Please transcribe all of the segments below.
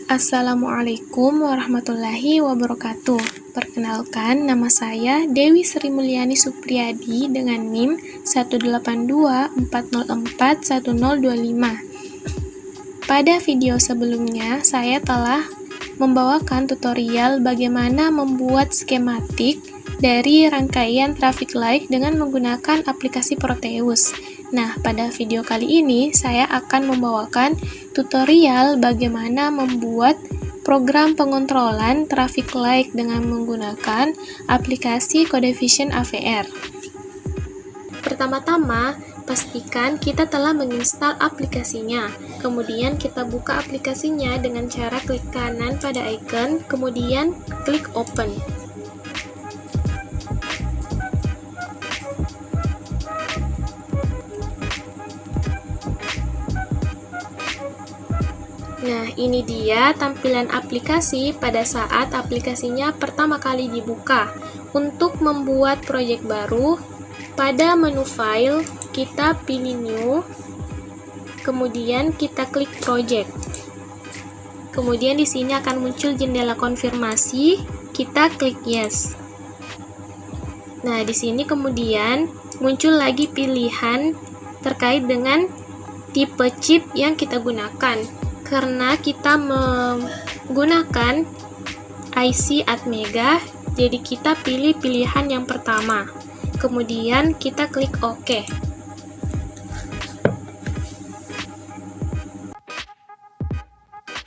Assalamualaikum warahmatullahi wabarakatuh. Perkenalkan, nama saya Dewi Sri Mulyani Supriyadi dengan NIM 182404125. Pada video sebelumnya, saya telah membawakan tutorial bagaimana membuat skematik dari rangkaian traffic light dengan menggunakan aplikasi Proteus. Nah, pada video kali ini saya akan membawakan tutorial bagaimana membuat program pengontrolan traffic light dengan menggunakan aplikasi CodeVision AVR. Pertama-tama, pastikan kita telah menginstal aplikasinya. Kemudian kita buka aplikasinya dengan cara klik kanan pada icon, kemudian klik open. Nah, ini dia tampilan aplikasi pada saat aplikasinya pertama kali dibuka. Untuk membuat proyek baru, pada menu file, kita pilih new, kemudian kita klik project. Kemudian di sini akan muncul jendela konfirmasi, kita klik yes. Nah, di sini kemudian muncul lagi pilihan terkait dengan tipe chip yang kita gunakan. Karena kita menggunakan IC Atmega, jadi kita pilih pilihan yang pertama. Kemudian kita klik OK.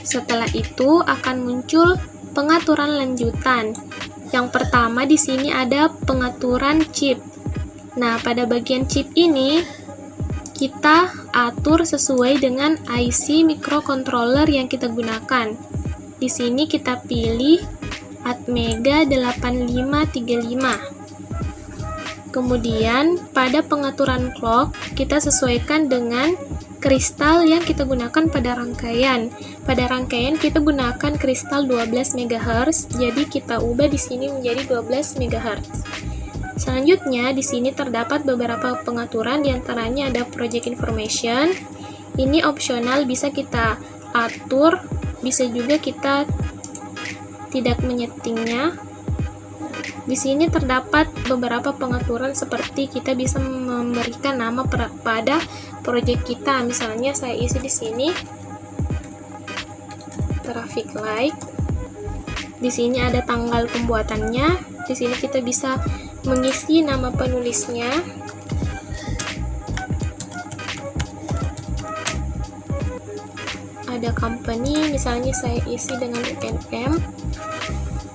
Setelah itu akan muncul pengaturan lanjutan. Yang pertama di sini ada pengaturan chip. Nah, pada bagian chip ini kita atur sesuai dengan IC microcontroller yang kita gunakan. Di sini kita pilih Atmega 8535. Kemudian pada pengaturan clock kita sesuaikan dengan kristal yang kita gunakan pada rangkaian. Pada rangkaian kita gunakan kristal 12 MHz, jadi kita ubah di sini menjadi 12 MHz. Selanjutnya, di sini terdapat beberapa pengaturan, diantaranya ada project information. Ini opsional, bisa kita atur, bisa juga kita tidak menyetingnya. Di sini terdapat beberapa pengaturan seperti kita bisa memberikan nama pada project kita. Misalnya saya isi di sini traffic light. Di sini ada tanggal pembuatannya. Di sini kita bisa mengisi nama penulisnya. Ada company, misalnya saya isi dengan UNM.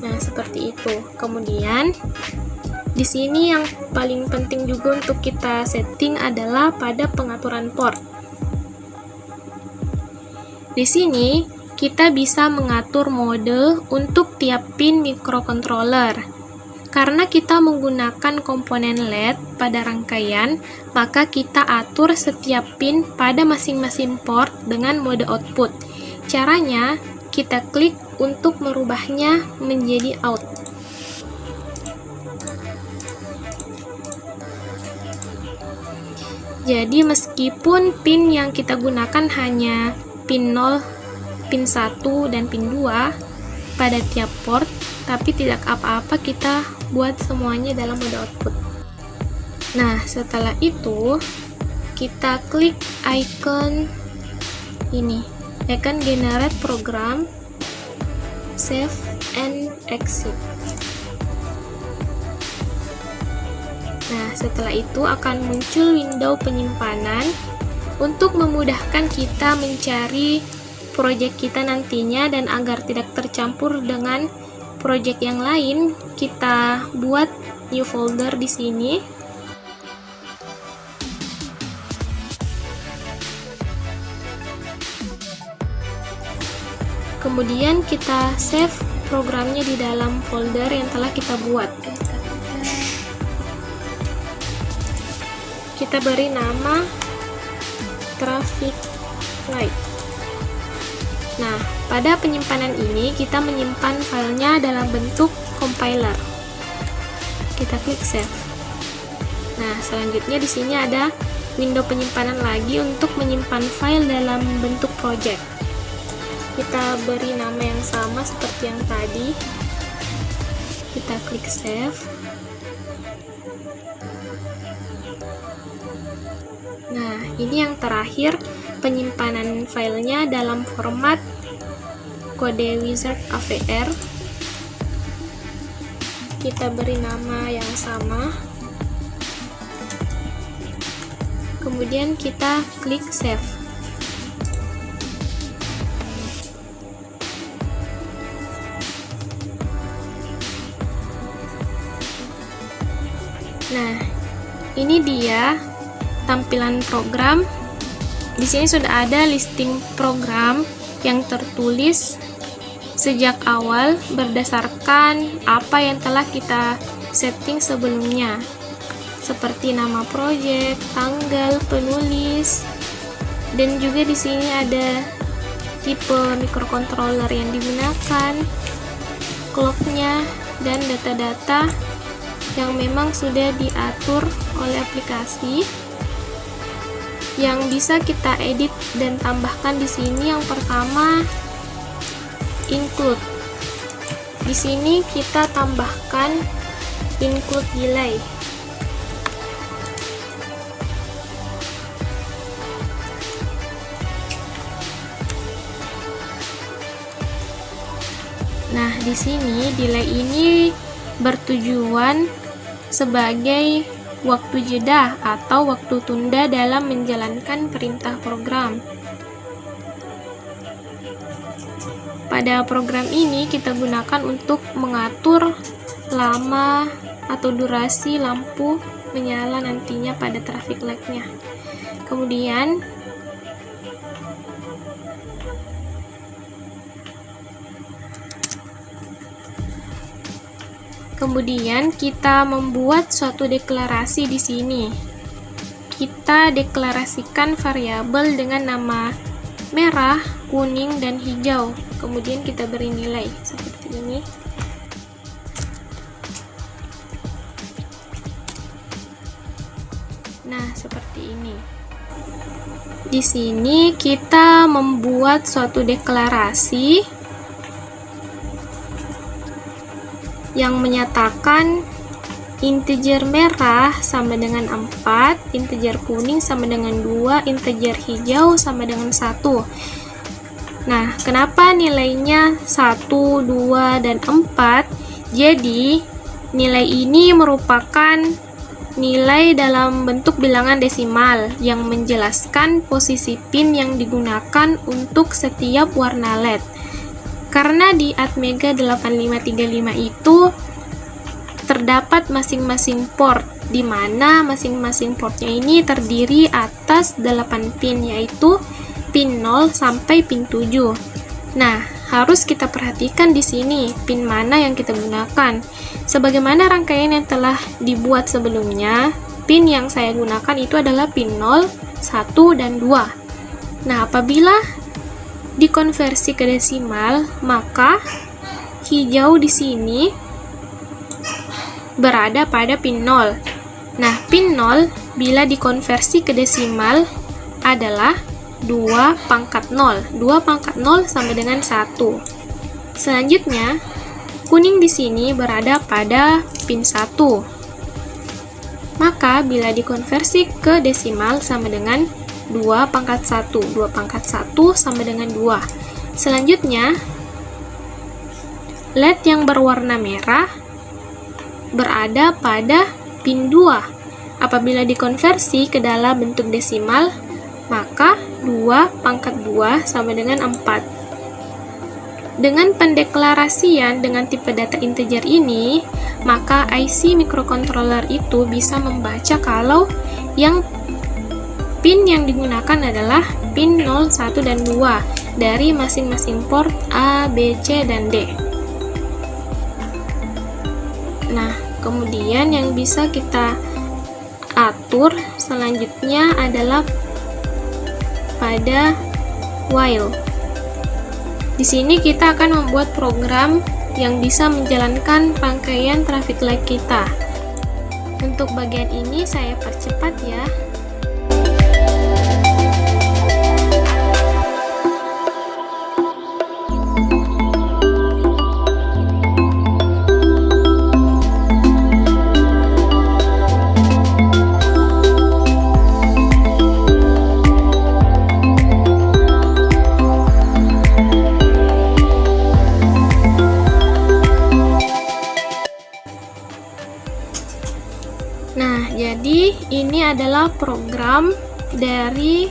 Nah, seperti itu. Kemudian di sini yang paling penting juga untuk kita setting adalah pada pengaturan port. Di sini kita bisa mengatur mode untuk tiap pin microcontroller. Karena kita menggunakan komponen LED pada rangkaian, maka kita atur setiap pin pada masing-masing port dengan mode output. Caranya, kita klik untuk merubahnya menjadi out. Jadi, meskipun pin yang kita gunakan hanya pin 0, pin 1, dan pin 2 pada tiap port, tapi tidak apa-apa kita buat semuanya dalam mode output. Nah, setelah itu kita klik icon ini, icon generate program, save and exit. Nah, setelah itu akan muncul window penyimpanan untuk memudahkan kita mencari project kita nantinya, dan agar tidak tercampur dengan project yang lain, kita buat new folder di sini. Kemudian kita save programnya di dalam folder yang telah kita buat. Kita beri nama traffic light. Nah, pada penyimpanan ini kita menyimpan filenya dalam bentuk compiler. Kita klik save. Nah, selanjutnya di sini ada window penyimpanan lagi untuk menyimpan file dalam bentuk project. Kita beri nama yang sama seperti yang tadi. Kita klik save. Nah, ini yang terakhir, penyimpanan filenya dalam format kode wizard AVR. Kita beri nama yang sama. Kemudian kita klik save. Nah, ini dia tampilan program. Di sini sudah ada listing program yang tertulis sejak awal berdasarkan apa yang telah kita setting sebelumnya, seperti nama project, tanggal, penulis, dan juga di sini ada tipe microcontroller yang digunakan, clocknya, dan data-data yang memang sudah diatur oleh aplikasi yang bisa kita edit dan tambahkan di sini. Yang pertama, include. Di sini kita tambahkan include delay. Nah, di sini delay ini bertujuan sebagai waktu jeda atau waktu tunda dalam menjalankan perintah program. Pada program ini kita gunakan untuk mengatur lama atau durasi lampu menyala nantinya pada traffic light-nya. Kemudian kita membuat suatu deklarasi di sini. Kita deklarasikan variabel dengan nama merah, kuning, dan hijau. Kemudian kita beri nilai seperti ini. Nah, seperti ini. Di sini kita membuat suatu deklarasi yang menyatakan integer merah sama dengan 4, integer kuning sama dengan 2, integer hijau sama dengan 1. Nah, kenapa nilainya 1, 2, dan 4? Jadi, nilai ini merupakan nilai dalam bentuk bilangan desimal yang menjelaskan posisi pin yang digunakan untuk setiap warna LED. Karena di Atmega 8535 itu terdapat masing-masing port, di mana masing-masing portnya ini terdiri atas 8 pin, yaitu pin 0 sampai pin 7. Nah, harus kita perhatikan di sini pin mana yang kita gunakan. Sebagaimana rangkaian yang telah dibuat sebelumnya, pin yang saya gunakan itu adalah pin 0, 1, dan 2. Nah, apabila dikonversi ke desimal, maka hijau di sini berada pada pin 0. Nah, pin 0 bila dikonversi ke desimal adalah 2 pangkat 0. 2 pangkat 0 sama dengan 1. Selanjutnya, kuning di sini berada pada pin 1. Maka bila dikonversi ke desimal sama dengan 2 pangkat 1. 2 pangkat 1 sama dengan 2. Selanjutnya, LED yang berwarna merah berada pada pin 2. Apabila dikonversi ke dalam bentuk desimal, maka 2 pangkat 2 sama dengan 4. Dengan pendeklarasian dengan tipe data integer ini, maka IC microcontroller itu bisa membaca kalau yang pin yang digunakan adalah pin 0, 1, dan 2 dari masing-masing port A, B, C, dan D. Nah, kemudian yang bisa kita atur selanjutnya adalah pada while. Di sini kita akan membuat program yang bisa menjalankan rangkaian traffic light kita. Untuk bagian ini saya percepat ya. adalah program dari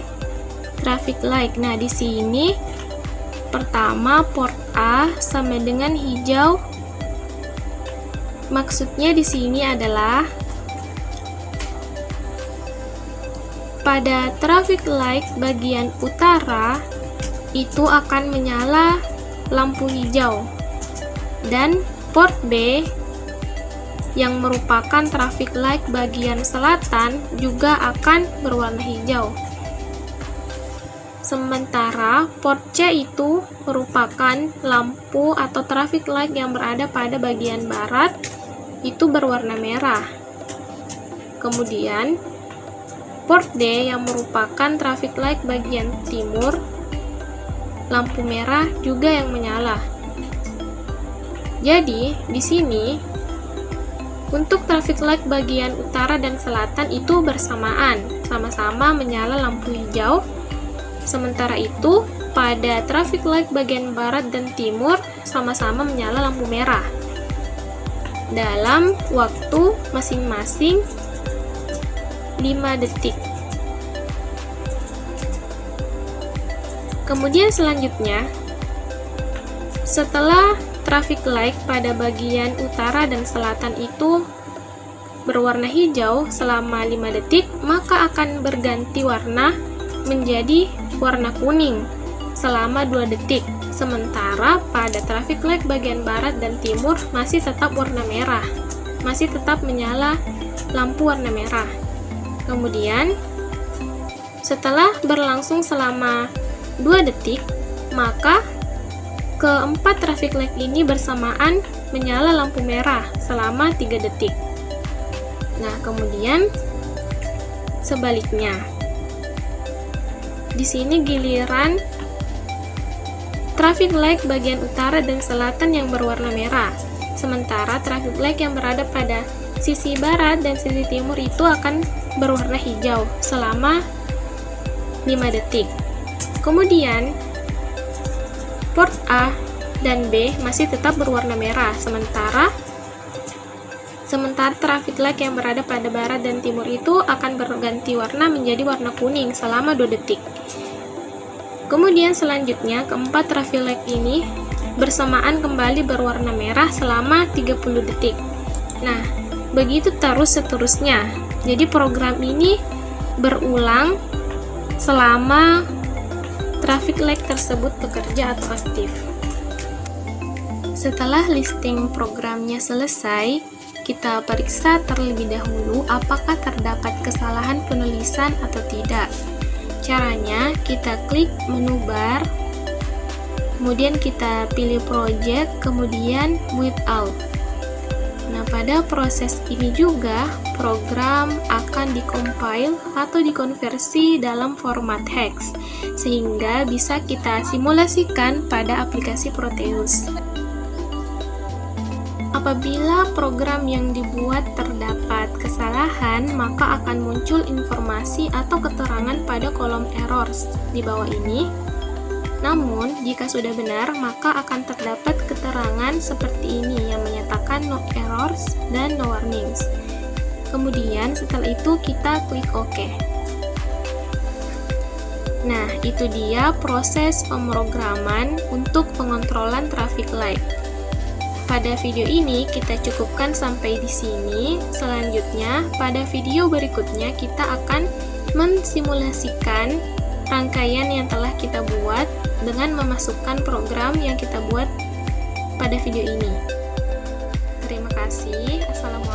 traffic light. Nah, di sini pertama port A sama dengan hijau. Maksudnya di sini adalah pada traffic light bagian utara itu akan menyala lampu hijau, dan port B yang merupakan traffic light bagian selatan juga akan berwarna hijau. Sementara port C itu merupakan lampu atau traffic light yang berada pada bagian barat, itu berwarna merah. Kemudian port D yang merupakan traffic light bagian timur, lampu merah juga yang menyala. Jadi, di sini untuk traffic light bagian utara dan selatan itu bersamaan, sama-sama menyala lampu hijau. Sementara itu, pada traffic light bagian barat dan timur sama-sama menyala lampu merah dalam waktu masing-masing 5 detik. Kemudian selanjutnya, setelah traffic light pada bagian utara dan selatan itu berwarna hijau selama 5 detik, maka akan berganti warna menjadi warna kuning selama 2 detik. Sementara pada traffic light bagian barat dan timur masih tetap warna merah, masih tetap menyala lampu warna merah. Kemudian setelah berlangsung selama 2 detik, maka keempat traffic light ini bersamaan menyala lampu merah selama 3 detik. Nah, kemudian sebaliknya. Di sini giliran traffic light bagian utara dan selatan yang berwarna merah. Sementara traffic light yang berada pada sisi barat dan sisi timur itu akan berwarna hijau selama 5 detik. Kemudian port A dan B masih tetap berwarna merah, sementara traffic light yang berada pada barat dan timur itu akan berganti warna menjadi warna kuning selama 2 detik. Kemudian selanjutnya keempat traffic light ini bersamaan kembali berwarna merah selama 30 detik. Nah, begitu terus seterusnya. Jadi program ini berulang selama traffic light tersebut bekerja atau aktif. Setelah listing programnya selesai, kita periksa terlebih dahulu apakah terdapat kesalahan penulisan atau tidak. Caranya, kita klik menu bar, kemudian kita pilih project, kemudian without. Nah, pada proses ini juga program akan dikompil atau dikonversi dalam format hex sehingga bisa kita simulasikan pada aplikasi Proteus. Apabila program yang dibuat terdapat kesalahan, maka akan muncul informasi atau keterangan pada kolom errors di bawah ini. Namun, jika sudah benar, maka akan terdapat keterangan seperti ini yang menyatakan no errors dan no warnings. Kemudian, setelah itu kita klik OK. Nah, itu dia proses pemrograman untuk pengontrolan traffic light. Pada video ini kita cukupkan sampai di sini. Selanjutnya, pada video berikutnya kita akan mensimulasikan rangkaian yang telah kita buat dengan memasukkan program yang kita buat pada video ini. Terima kasih. Assalamualaikum.